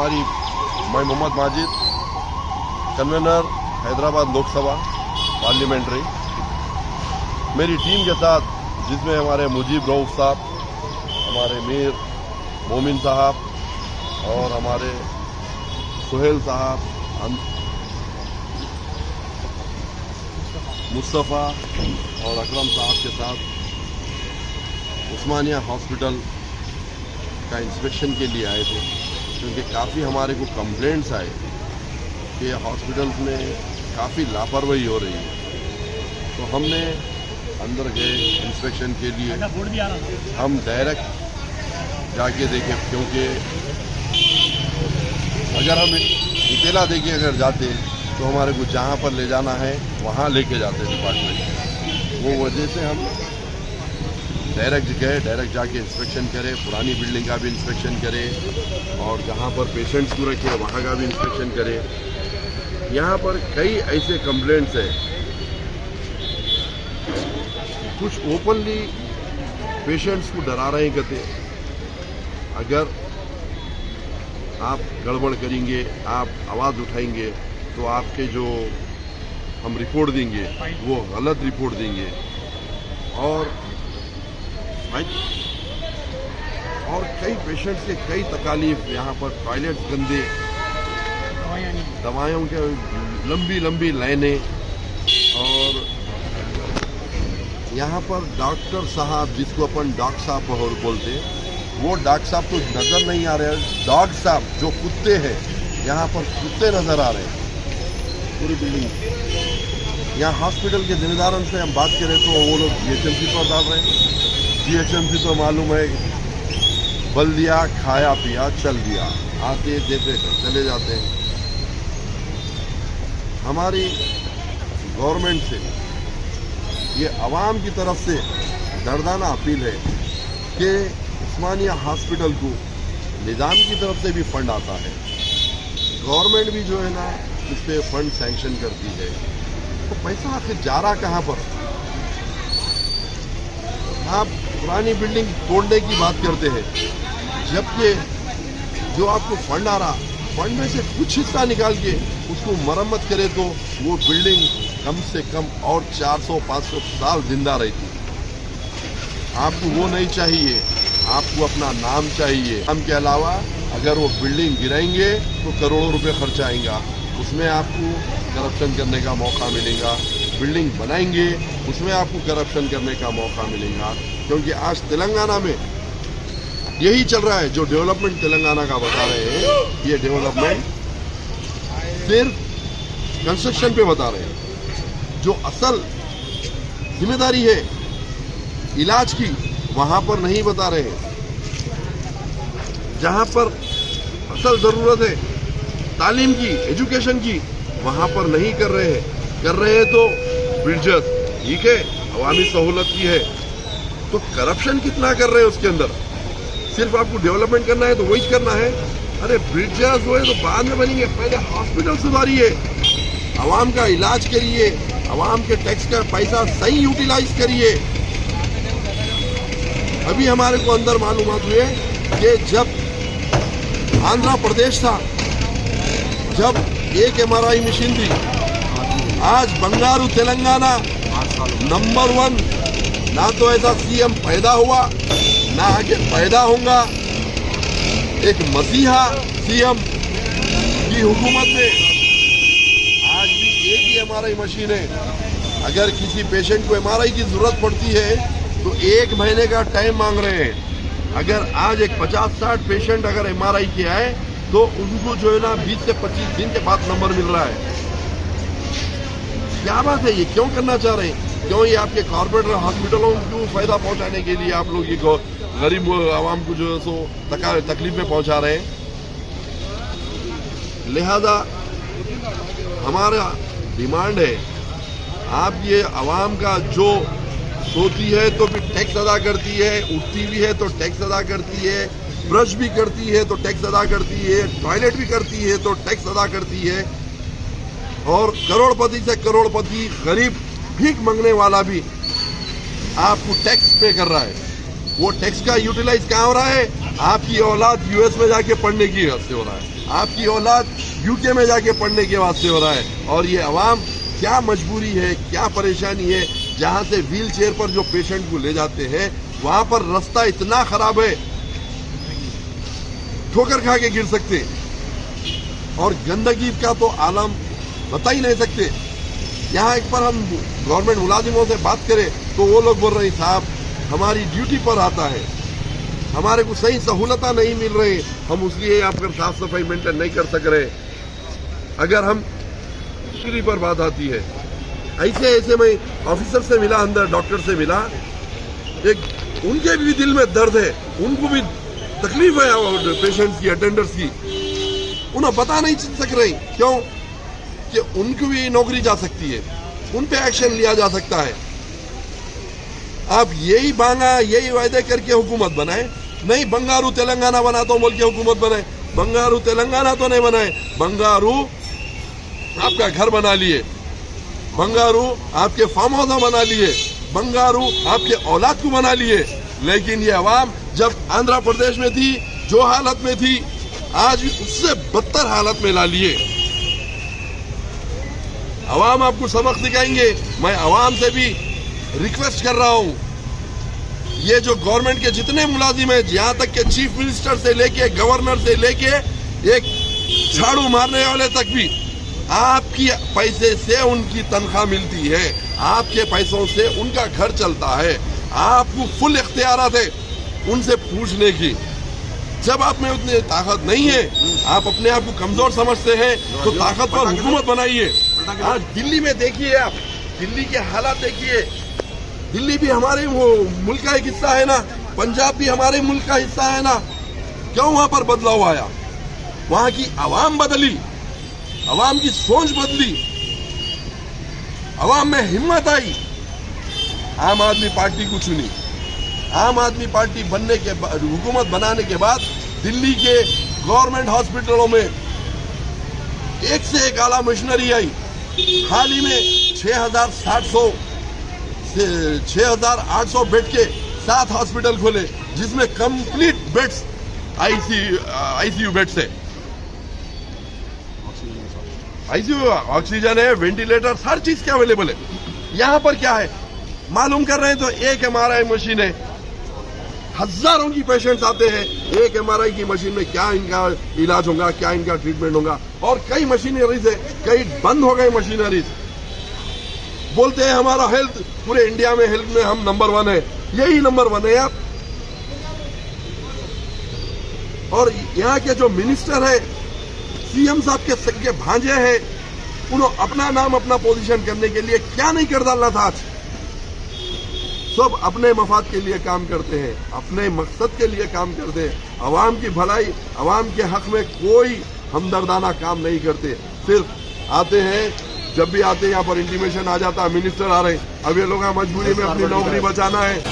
मैं Mohammad Majid, convener Hyderabad Lok Sabha parliamentary. मेरी team के साथ, जिसमें हमारे मुजीब रऊफ साहब, हमारे मीर मोमिन साहब और हमारे सुहेल साहब, मुस्तफ़ा और अकरम साहब के साथ उस्मानिया हॉस्पिटल का इंस्पेक्शन के लिए आए थे, क्योंकि काफ़ी हमारे को कंप्लेंट्स आए कि हॉस्पिटल्स में काफ़ी लापरवाही हो रही है। तो हमने अंदर गए इंस्पेक्शन के लिए। हम डायरेक्ट जाके देखे, क्योंकि अगर हम इतला देके अगर जाते तो हमारे को जहाँ पर ले जाना है वहाँ लेके जाते डिपार्टमेंट। वो वजह से हम डायरेक्ट गए, डायरेक्ट जाके इंस्पेक्शन करें, पुरानी बिल्डिंग का भी इंस्पेक्शन करें और जहाँ पर पेशेंट्स को रखे वहाँ का भी इंस्पेक्शन करें। यहाँ पर कई ऐसे कंप्लेंट्स हैं, कुछ ओपनली पेशेंट्स को डरा रहे कहते, अगर आप गड़बड़ करेंगे, आप आवाज़ उठाएंगे तो आपके जो हम रिपोर्ट देंगे वो गलत रिपोर्ट देंगे। और कई पेशेंट्स के कई तकालीफ, यहाँ पर टॉयलेट्स गंदे, दवाइयों के लंबी लंबी लाइनें, और यहाँ पर डॉक्टर साहब, जिसको अपन डॉक्टर साहब बोलते हैं, वो डॉक्टर साहब तो नज़र नहीं आ रहे हैं। डॉग साहब जो कुत्ते हैं, यहाँ पर कुत्ते नज़र आ रहे हैं पूरी बिल्डिंग। यहाँ हॉस्पिटल के जिम्मेदारों से हम बात करें तो वो लोग GHMC पर डाल रहे हैं। GHMC तो मालूम है, बल दिया, खाया पिया, चल दिया, आते देते चले जाते हैं। हमारी गवर्नमेंट से ये आवाम की तरफ से दर्दाना अपील है कि उस्मानिया हॉस्पिटल को निज़ाम की तरफ से भी फंड आता है, गवर्नमेंट भी जो है ना इस पर फंड सैंक्शन करती है, तो पैसा आखिर जा रहा कहाँ पर? आप पुरानी बिल्डिंग तोड़ने की बात करते हैं, जबकि जो आपको फंड आ रहा, फंड में से कुछ हिस्सा निकाल के उसको मरम्मत करे तो वो बिल्डिंग कम से कम और 400-500 साल जिंदा रहती। आपको वो नहीं चाहिए, आपको अपना नाम चाहिए। नाम के अलावा अगर वो बिल्डिंग गिराएंगे तो करोड़ों रुपए खर्च आएगा, उसमें आपको करप्शन करने का मौका मिलेगा। बिल्डिंग बनाएंगे, उसमें आपको करप्शन करने का मौका मिलेगा। क्योंकि आज तेलंगाना में यही चल रहा है, जो डेवलपमेंट तेलंगाना का बता रहे हैं, ये डेवलपमेंट सिर्फ कंस्ट्रक्शन पे बता रहे हैं। जो असल जिम्मेदारी है इलाज की, वहाँ पर नहीं बता रहे हैं। जहाँ पर असल ज़रूरत है तालीम की, एजुकेशन की, वहाँ पर नहीं कर रहे हैं। कर रहे हैं तो ब्रिजेस, ठीक है, अवामी सहूलत की है, तो करप्शन कितना कर रहे हैं उसके अंदर। सिर्फ आपको डेवलपमेंट करना है तो वही करना है। अरे ब्रिजेस जो है तो बाद में बनेंगे, पहले हॉस्पिटल सुधारिए, आवाम का इलाज करिए, आवाम के टैक्स का पैसा सही यूटिलाइज करिए। अभी हमारे को अंदर मालूमात हुए कि जब आंध्र प्रदेश था, जब एक MRI मशीन थी, आज बंगारू तेलंगाना नंबर 1। ना तो ऐसा CM पैदा हुआ, ना आगे पैदा होगा। एक मसीहा CM की हुकूमत में आज भी एक ही MRI मशीन है। अगर किसी पेशेंट को MRI की जरूरत पड़ती है तो 1 महीने का टाइम मांग रहे हैं। अगर आज एक 50-60 पेशेंट अगर MRI के आए तो उनको जो है ना 20 से 25 दिन के बाद नंबर मिल रहा है। क्या बात है? ये क्यों करना चाह रहे हैं? क्यों ये आपके कॉर्पोरेट हॉस्पिटलों को फायदा पहुंचाने के लिए आप लोग ये गरीब आवाम को जो है सो तकलीफ में पहुंचा रहे हैं। लिहाजा हमारा डिमांड है, आप ये आवाम का जो सोती है तो फिर टैक्स अदा करती है, उठती भी है तो टैक्स अदा करती है, ब्रश भी करती है तो टैक्स अदा करती है, टॉयलेट भी करती है तो टैक्स अदा करती है, और करोड़पति से करोड़पति गरीब भीख मांगने वाला भी आपको टैक्स पे कर रहा है। वो टैक्स का यूटिलाइज कहाँ हो रहा है? आपकी औलाद US में जाके पढ़ने की वजह से हो रहा है। आपकी औलाद यूके में जाके पढ़ने के वास्ते हो रहा है। और ये अवाम क्या मजबूरी है, क्या परेशानी है, जहाँ से व्हील चेयर पर जो पेशेंट को ले जाते हैं वहाँ पर रास्ता इतना खराब है, ठोकर खा के गिर सकते। और गंदगी का तो आलम बता ही नहीं सकते। यहाँ एक बार हम गवर्नमेंट मुलाजिमों से बात करें तो वो लोग बोल रहे हैं साहब हमारी ड्यूटी पर आता है, हमारे को सही सहूलत नहीं मिल रही, हम उसलिए यहाँ पर साफ सफाई मेंटेन नहीं कर सक रहे। अगर हम नौकरी पर बात आती है, ऐसे मैं ऑफिसर से मिला, अंदर डॉक्टर से मिला, एक उनके भी दिल में दर्द है, उनको भी तकलीफ है पेशेंट्स की, अटेंडर्स की, उन्हें पता नहीं चल सक रही। क्यों कि उनको भी नौकरी जा सकती है, उन पे एक्शन लिया जा सकता है। आप यही मांगा, यही वायदे करके हुकूमत बनाए, नहीं बंगारू तेलंगाना बना तो बोल के हुकूमत बनाए। बंगारू तेलंगाना तो नहीं बनाए, बंगारू आपका घर बना लिए, बंगारू आपके फार्म हाउस बना लिए, बंगारू आपके औलाद को बना लिए। लेकिन ये अवाम जब आंध्र प्रदेश में थी, जो हालत में थी, आज उससे बदतर हालत में ला लिए। अवाम आपको सबक सिखाएंगे। मैं अवाम से भी रिक्वेस्ट कर रहा हूं, ये जो गवर्नमेंट के जितने मुलाजिम हैं, यहाँ तक के चीफ मिनिस्टर से लेके गवर्नर से लेके एक झाड़ू मारने वाले तक भी, आपकी पैसे से उनकी तनख्वाह मिलती है, आपके पैसों से उनका घर चलता है। आपको फुल इख्तियारात है उनसे पूछने की। जब आप में उतनी ताकत नहीं है, आप अपने आप को कमजोर समझते हैं, तो ताकतवर हुकूमत बनाइए। आज दिल्ली में देखिए, आप दिल्ली के हालात देखिए। दिल्ली भी हमारे वो मुल्क का एक हिस्सा है ना, पंजाब भी हमारे मुल्क का हिस्सा है ना। क्यों वहां पर बदलाव आया? वहां की आवाम बदली, आवाम की सोच बदली, आवाम में हिम्मत आई, आम आदमी पार्टी को चुनी। आम आदमी पार्टी बनने के बाद, हुकूमत बनाने के बाद, दिल्ली के गवर्नमेंट हॉस्पिटलों में एक से एक आला मशीनरी आई। हाल ही में 6,800 बेड के 7 हॉस्पिटल खोले, जिसमें कंप्लीट बेड्स आईसीयू बेड्स है, आईसीयू ऑक्सीजन है, वेंटिलेटर, हर चीज के अवेलेबल है। यहाँ पर क्या है मालूम कर रहे हैं तो एक MRI मशीन है, हजारों की पेशेंट्स आते हैं। एक MRI की मशीन में क्या इनका इलाज होगा, क्या इनका ट्रीटमेंट होगा। और कई मशीनरीज है, कई बंद हो गई मशीनरीज। बोलते हैं हमारा हेल्थ, पूरे इंडिया में हेल्थ में हम नंबर 1 है। यही नंबर 1 है आप। और यहाँ के जो मिनिस्टर है, CM साहब के सगे भांजे हैं, उन्होंने अपना नाम, अपना पोजीशन करने के लिए क्या नहीं कर डालना था। आज सब अपने मफाद के लिए काम करते हैं, अपने मकसद के लिए काम करते हैं। अवाम की भलाई, अवाम के हक में कोई हमदर्दाना काम नहीं करते। सिर्फ आते हैं, जब भी आते हैं यहाँ पर इंटीमेशन आ जाता है मिनिस्टर आ रहे हैं, अब ये लोग मजबूरी में अपनी नौकरी बचाना है।